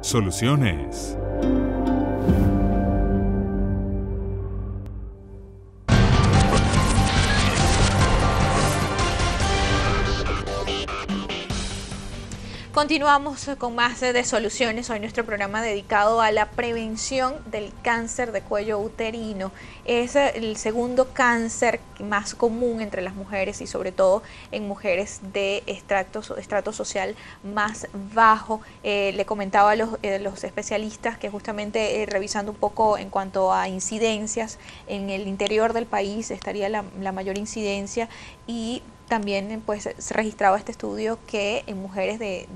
Soluciones. Continuamos con más de Soluciones, hoy nuestro programa dedicado a la prevención del cáncer de cuello uterino. Es el segundo cáncer más común entre las mujeres y sobre todo en mujeres de estrato social más bajo. Le comentaba a los especialistas que justamente revisando un poco en cuanto a incidencias, en el interior del país estaría la mayor incidencia y también pues se registraba este estudio que en mujeres de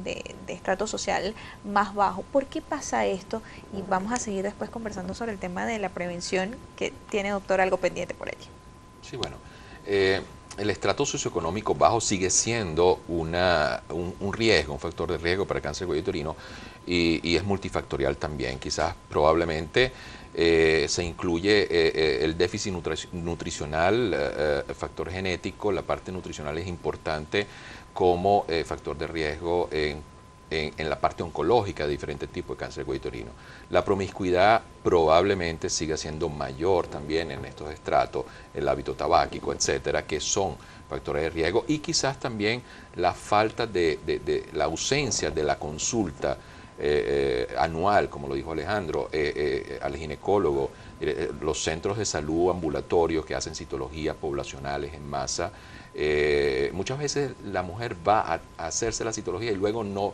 estrato social más bajo. ¿Por qué pasa esto? Y vamos a seguir después conversando sobre el tema de la prevención, que tiene, doctor, algo pendiente por allí. Sí, bueno, el estrato socioeconómico bajo sigue siendo un riesgo, un factor de riesgo para el cáncer de cuello uterino y es multifactorial también. Quizás probablemente se incluye el déficit nutricional, el factor genético, la parte nutricional es importante como factor de riesgo en la parte oncológica de diferentes tipos de cáncer de cuello uterino. La promiscuidad probablemente siga siendo mayor también en estos estratos, el hábito tabáquico, etcétera, que son factores de riesgo, y quizás también la falta la ausencia de la consulta anual, como lo dijo Alejandro, al ginecólogo, los centros de salud ambulatorios que hacen citologías poblacionales en masa. Muchas veces la mujer va a hacerse la citología y luego no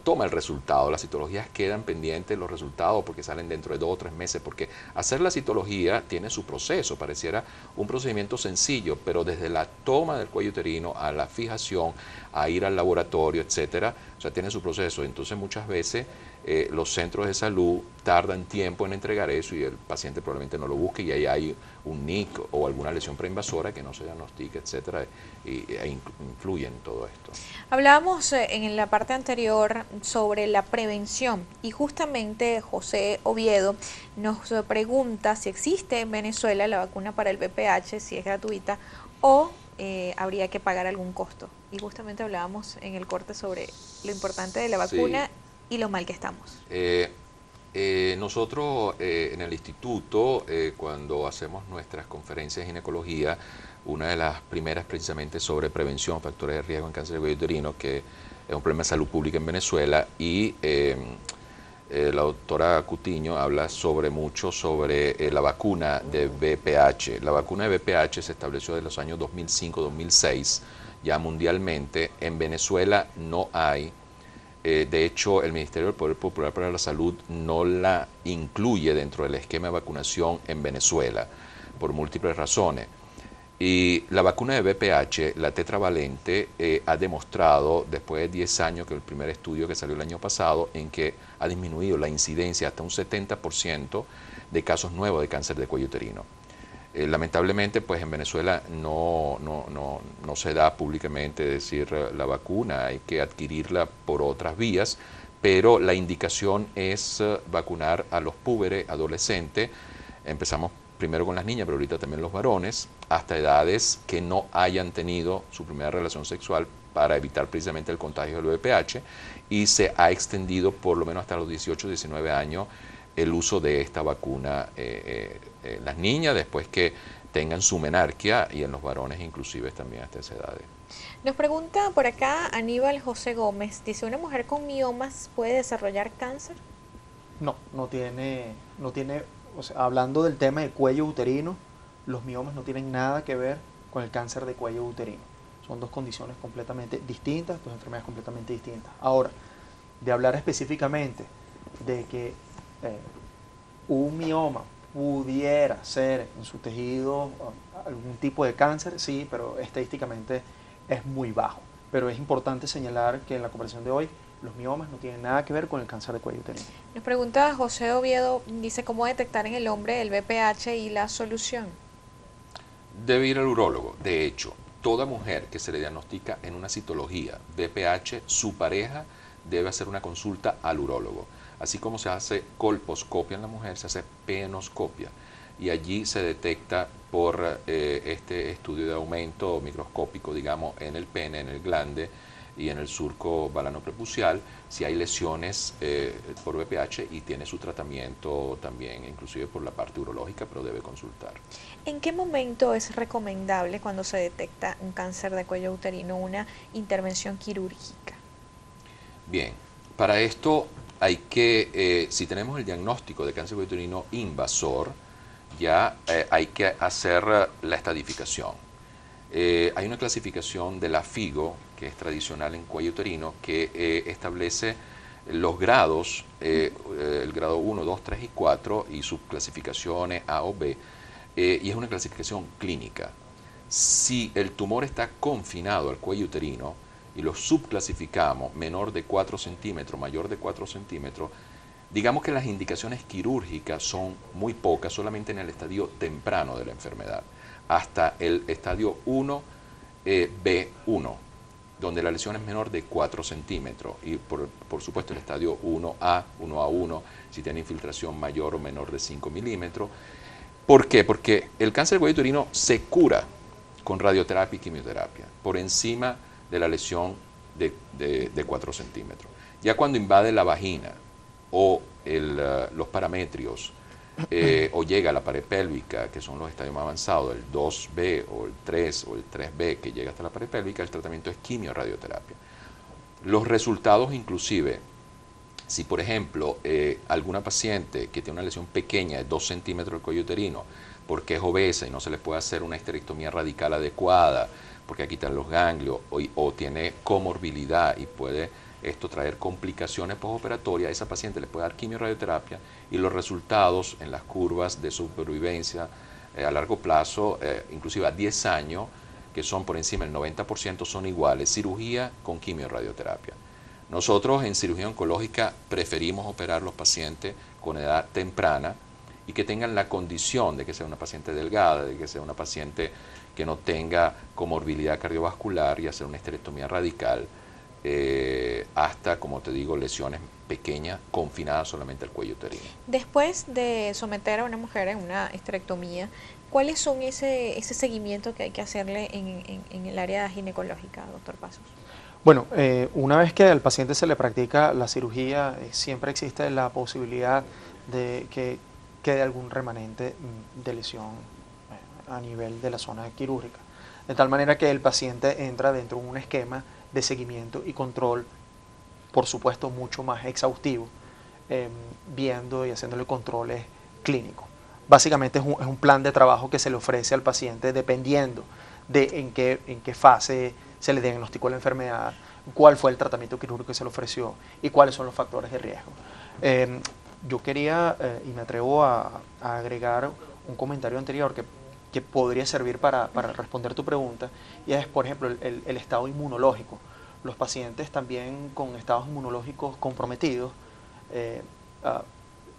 toma el resultado. Las citologías quedan pendientes, los resultados, porque salen dentro de 2 o 3 meses, porque hacer la citología tiene su proceso, pareciera un procedimiento sencillo, pero desde la toma del cuello uterino a la fijación, a ir al laboratorio, etcétera, o sea, tiene su proceso. Entonces muchas veces los centros de salud tardan tiempo en entregar eso y el paciente probablemente no lo busque y ahí hay un NIC o alguna lesión preinvasora que no se diagnostica, etcétera, e influye en todo esto. Hablábamos en la parte anterior sobre la prevención y justamente José Oviedo nos pregunta si existe en Venezuela la vacuna para el VPH, si es gratuita o habría que pagar algún costo. Y justamente hablábamos en el corte sobre lo importante de la vacuna. Sí. Y lo mal que estamos. Nosotros en el instituto, cuando hacemos nuestras conferencias de ginecología, una de las primeras precisamente sobre prevención, factores de riesgo en cáncer de cuello uterino, que es un problema de salud pública en Venezuela, y la doctora Cutiño habla mucho sobre la vacuna de VPH. La vacuna de VPH se estableció desde los años 2005-2006, ya mundialmente. En Venezuela no hay. De hecho, el Ministerio del Poder Popular para la Salud no la incluye dentro del esquema de vacunación en Venezuela, por múltiples razones. Y la vacuna de VPH, la tetravalente, ha demostrado, después de 10 años, que el primer estudio que salió el año pasado, en que ha disminuido la incidencia hasta un 70% de casos nuevos de cáncer de cuello uterino. Lamentablemente, pues en Venezuela no se da públicamente decir la vacuna, hay que adquirirla por otras vías, pero la indicación es vacunar a los púberes, adolescentes. Empezamos primero con las niñas, pero ahorita también los varones, hasta edades que no hayan tenido su primera relación sexual para evitar precisamente el contagio del VPH, y se ha extendido por lo menos hasta los 18, 19 años el uso de esta vacuna. Las niñas después que tengan su menarquia y en los varones inclusive también hasta esa edad. Nos pregunta por acá Aníbal José Gómez, dice, ¿una mujer con miomas puede desarrollar cáncer? No tiene, o sea, hablando del tema de cuello uterino, los miomas no tienen nada que ver con el cáncer de cuello uterino. Son dos condiciones completamente distintas, dos enfermedades completamente distintas. Ahora, de hablar específicamente de que un mioma pudiera ser en su tejido algún tipo de cáncer, sí, pero estadísticamente es muy bajo. Pero es importante señalar que en la conversación de hoy los miomas no tienen nada que ver con el cáncer de cuello uterino. Nos pregunta José Oviedo, dice, ¿cómo detectar en el hombre el VPH y la solución? Debe ir al urólogo. De hecho, toda mujer que se le diagnostica en una citología VPH, su pareja debe hacer una consulta al urólogo. Así como se hace colposcopia en la mujer, se hace penoscopia. Y allí se detecta por este estudio de aumento microscópico, digamos, en el pene, en el glande, y en el surco balano-prepucial, si hay lesiones por BPH, y tiene su tratamiento también, inclusive por la parte urológica, pero debe consultar. ¿En qué momento es recomendable, cuando se detecta un cáncer de cuello uterino, una intervención quirúrgica? Bien, para esto hay que, si tenemos el diagnóstico de cáncer de cuello uterino invasor, ya hay que hacer la estadificación. Hay una clasificación de la FIGO, que es tradicional en cuello uterino, que establece los grados, el grado 1, 2, 3 y 4, y subclasificaciones A o B, y es una clasificación clínica. Si el tumor está confinado al cuello uterino y lo subclasificamos menor de 4 centímetros, mayor de 4 centímetros, digamos que las indicaciones quirúrgicas son muy pocas, solamente en el estadio temprano de la enfermedad, hasta el estadio 1, B1, donde la lesión es menor de 4 centímetros, y por supuesto el estadio 1A, 1A1, si tiene infiltración mayor o menor de 5 milímetros. ¿Por qué? Porque el cáncer de cuello uterino se cura con radioterapia y quimioterapia, por encima de la lesión de 4 centímetros. Ya cuando invade la vagina o los parametrios, o llega a la pared pélvica, que son los estadios más avanzados, el 2B o el 3 o el 3B, que llega hasta la pared pélvica, el tratamiento es quimio-radioterapia. Los resultados, inclusive, si por ejemplo alguna paciente que tiene una lesión pequeña de 2 centímetros del cuello uterino, porque es obesa y no se le puede hacer una histerectomía radical adecuada, porque hay que quitar los ganglios, o tiene comorbilidad y puede esto traer complicaciones postoperatorias, a esa paciente le puede dar quimio-radioterapia, y los resultados en las curvas de supervivencia a largo plazo, inclusive a 10 años, que son por encima del 90%, son iguales, cirugía con quimio-radioterapia. Nosotros en cirugía oncológica preferimos operar los pacientes con edad temprana y que tengan la condición de que sea una paciente delgada, de que sea una paciente que no tenga comorbilidad cardiovascular, y hacer una histerectomía radical, hasta, como te digo, lesiones pequeñas confinadas solamente al cuello uterino. Después de someter a una mujer en una histerectomía, ¿cuáles son ese seguimiento que hay que hacerle en el área ginecológica, doctor Pasos? Bueno, una vez que al paciente se le practica la cirugía, siempre existe la posibilidad de que quede algún remanente de lesión a nivel de la zona quirúrgica, de tal manera que el paciente entra dentro de un esquema de seguimiento y control, por supuesto mucho más exhaustivo, viendo y haciéndole controles clínicos. Básicamente es un plan de trabajo que se le ofrece al paciente dependiendo de en qué fase se le diagnosticó la enfermedad, cuál fue el tratamiento quirúrgico que se le ofreció y cuáles son los factores de riesgo. Yo quería, y me atrevo a agregar un comentario anterior que podría servir para responder tu pregunta, y es, por ejemplo, el estado inmunológico. Los pacientes también con estados inmunológicos comprometidos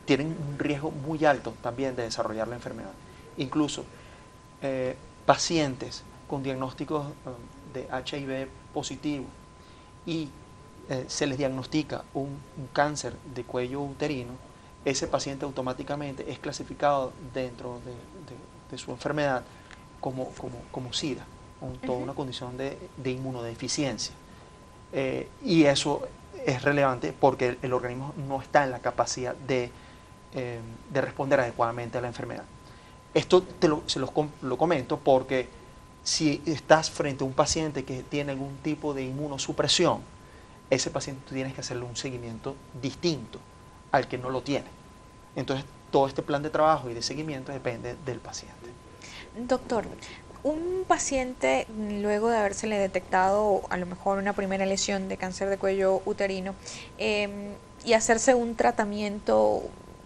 tienen un riesgo muy alto también de desarrollar la enfermedad. Incluso pacientes con diagnósticos de HIV positivo y se les diagnostica un cáncer de cuello uterino, ese paciente automáticamente es clasificado dentro de su enfermedad como SIDA, toda una condición de inmunodeficiencia. Y eso es relevante porque el organismo no está en la capacidad de responder adecuadamente a la enfermedad. Esto lo comento porque si estás frente a un paciente que tiene algún tipo de inmunosupresión, ese paciente tú tienes que hacerle un seguimiento distinto al que no lo tiene. Entonces, todo este plan de trabajo y de seguimiento depende del paciente. Doctor, un paciente, luego de habérsele detectado a lo mejor una primera lesión de cáncer de cuello uterino, y hacerse un tratamiento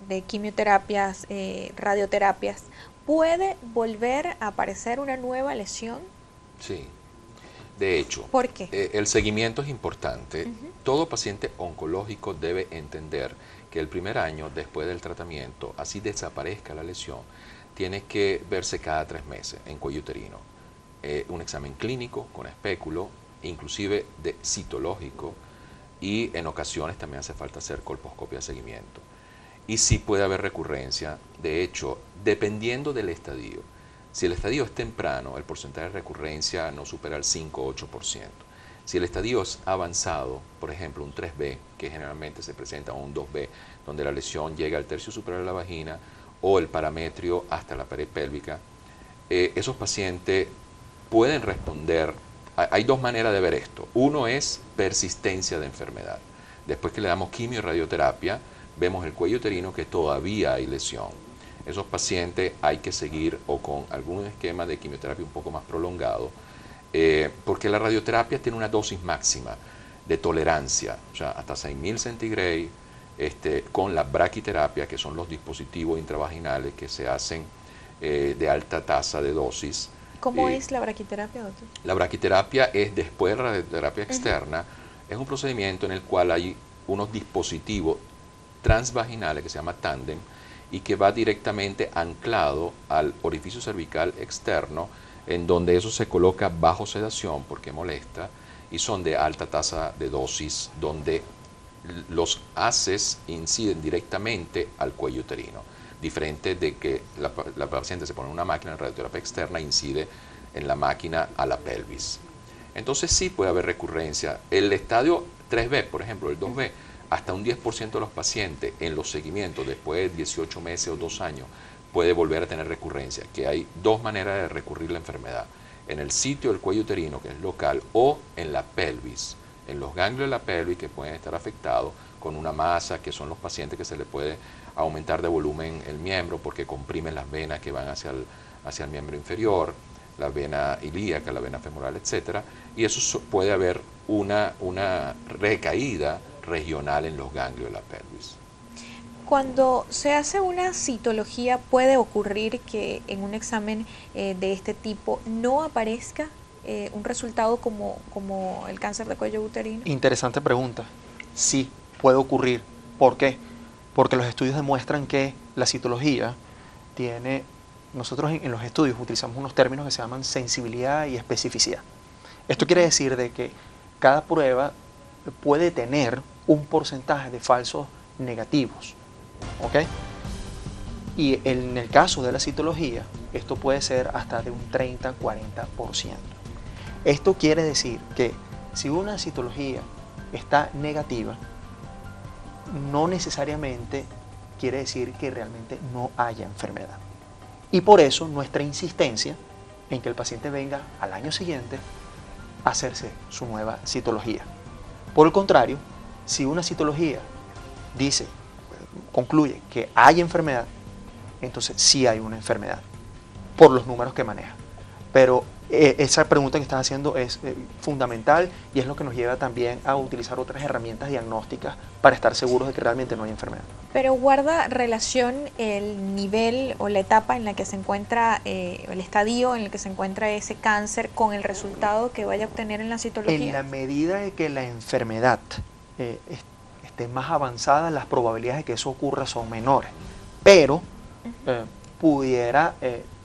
de quimioterapias, radioterapias, ¿puede volver a aparecer una nueva lesión? Sí. De hecho, ¿por qué? El seguimiento es importante. Todo paciente oncológico debe entender que el primer año después del tratamiento, así desaparezca la lesión, tiene que verse cada 3 meses en cuello uterino. Un examen clínico con espéculo, inclusive de citológico, y en ocasiones también hace falta hacer colposcopia de seguimiento. Y sí puede haber recurrencia. De hecho, dependiendo del estadio, si el estadio es temprano, el porcentaje de recurrencia no supera el 5 o 8%. Si el estadio es avanzado, por ejemplo, un 3B, que generalmente se presenta, o un 2B, donde la lesión llega al tercio superior de la vagina o el parametrio hasta la pared pélvica, esos pacientes pueden responder. Hay dos maneras de ver esto. Uno es persistencia de enfermedad. Después que le damos quimio y radioterapia, vemos el cuello uterino que todavía hay lesión. Esos pacientes hay que seguir o con algún esquema de quimioterapia un poco más prolongado, porque la radioterapia tiene una dosis máxima de tolerancia, o sea, hasta 6.000 centigrados, con la braquiterapia, que son los dispositivos intravaginales que se hacen de alta tasa de dosis. ¿Cómo es la braquiterapia, doctor? La braquiterapia es, después de la radioterapia externa, es un procedimiento en el cual hay unos dispositivos transvaginales que se llama tándem y que va directamente anclado al orificio cervical externo, en donde eso se coloca bajo sedación porque molesta, y son de alta tasa de dosis, donde los haces inciden directamente al cuello uterino, diferente de que la paciente se pone una máquina de radioterapia externa e incide en la máquina a la pelvis. Entonces sí puede haber recurrencia. El estadio 3B, por ejemplo, el 2B, hasta un 10% de los pacientes en los seguimientos después de 18 meses o 2 años puede volver a tener recurrencia, que hay dos maneras de recurrir la enfermedad: en el sitio del cuello uterino, que es local, o en la pelvis, en los ganglios de la pelvis que pueden estar afectados con una masa, que son los pacientes que se le puede aumentar de volumen el miembro porque comprimen las venas que van hacia el miembro inferior, la vena ilíaca, la vena femoral, etcétera, y eso puede haber una recaída regional en los ganglios de la pelvis. Cuando se hace una citología, ¿puede ocurrir que en un examen de este tipo no aparezca un resultado como el cáncer de cuello uterino? Interesante pregunta. Sí, puede ocurrir. ¿Por qué? Porque los estudios demuestran que la citología tiene... Nosotros en los estudios utilizamos unos términos que se llaman sensibilidad y especificidad. Esto quiere decir de que cada prueba puede tener un porcentaje de falsos negativos, ¿ok? Y en el caso de la citología, esto puede ser hasta de un 30-40%. Esto quiere decir que si una citología está negativa, no necesariamente quiere decir que realmente no haya enfermedad. Y por eso nuestra insistencia en que el paciente venga al año siguiente a hacerse su nueva citología. Por el contrario, si una citología concluye que hay enfermedad, entonces sí hay una enfermedad, por los números que maneja. Pero esa pregunta que estás haciendo es fundamental y es lo que nos lleva también a utilizar otras herramientas diagnósticas para estar seguros de que realmente no hay enfermedad. Pero ¿guarda relación el nivel o la etapa en la que se encuentra, el estadio en el que se encuentra ese cáncer con el resultado que vaya a obtener en la citología? En la medida de que la enfermedad esté más avanzada, las probabilidades de que eso ocurra son menores. Pero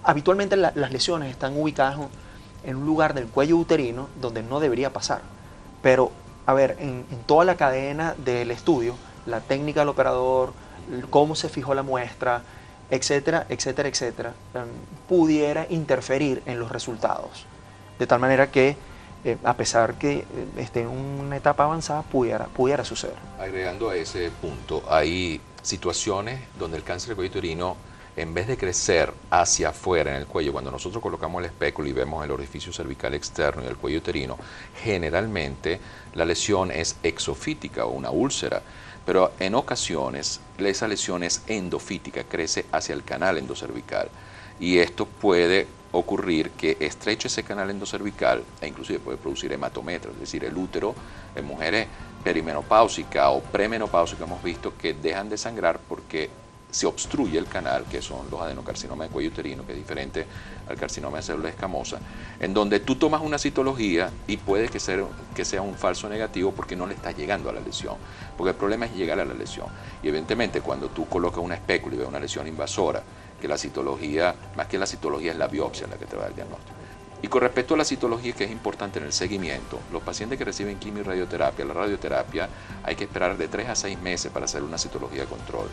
habitualmente las lesiones están ubicadas en un lugar del cuello uterino donde no debería pasar. Pero, a ver, en toda la cadena del estudio, la técnica del operador, cómo se fijó la muestra, etcétera, etcétera, etcétera, pudiera interferir en los resultados. De tal manera que, a pesar que esté en una etapa avanzada, pudiera suceder. Agregando a ese punto, hay situaciones donde el cáncer del cuello uterino, en vez de crecer hacia afuera en el cuello, cuando nosotros colocamos el espéculo y vemos el orificio cervical externo y el cuello uterino, generalmente la lesión es exofítica o una úlcera, pero en ocasiones esa lesión es endofítica, crece hacia el canal endocervical, y esto puede ocurrir que estreche ese canal endocervical e inclusive puede producir hematometras, es decir, el útero en mujeres perimenopáusicas o premenopáusicas hemos visto que dejan de sangrar porque se obstruye el canal, que son los adenocarcinomas de cuello uterino, que es diferente al carcinoma de célula escamosa, en donde tú tomas una citología y puede que sea un falso negativo porque no le está llegando a la lesión, porque el problema es llegar a la lesión. Y evidentemente cuando tú colocas una espécula y ves una lesión invasora, que la citología, más que la citología, es la biopsia la que te va a dar el diagnóstico. Y con respecto a la citología, que es importante en el seguimiento, los pacientes que reciben quimio y radioterapia, la radioterapia hay que esperar de 3 a 6 meses para hacer una citología de control,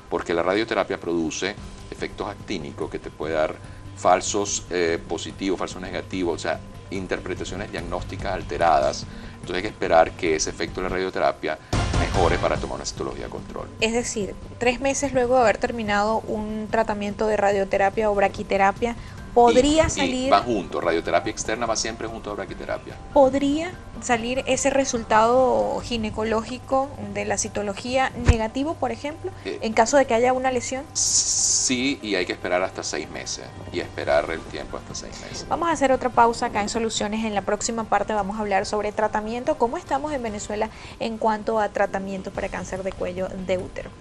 porque la radioterapia produce efectos actínicos que te puede dar falsos positivos, falsos negativos, o sea, interpretaciones diagnósticas alteradas Entonces hay que esperar que ese efecto de la radioterapia mejore para tomar una citología de control. Es decir, 3 meses luego de haber terminado un tratamiento de radioterapia o braquiterapia, podría salir... Y van juntos, radioterapia externa va siempre junto a braquiterapia. ¿Podría salir ese resultado ginecológico de la citología negativo, por ejemplo, en caso de que haya una lesión? Sí, y hay que esperar hasta 6 meses, y esperar el tiempo hasta 6 meses. Vamos a hacer otra pausa acá en Soluciones. En la próxima parte vamos a hablar sobre tratamiento, cómo estamos en Venezuela en cuanto a tratamiento para cáncer de cuello de útero.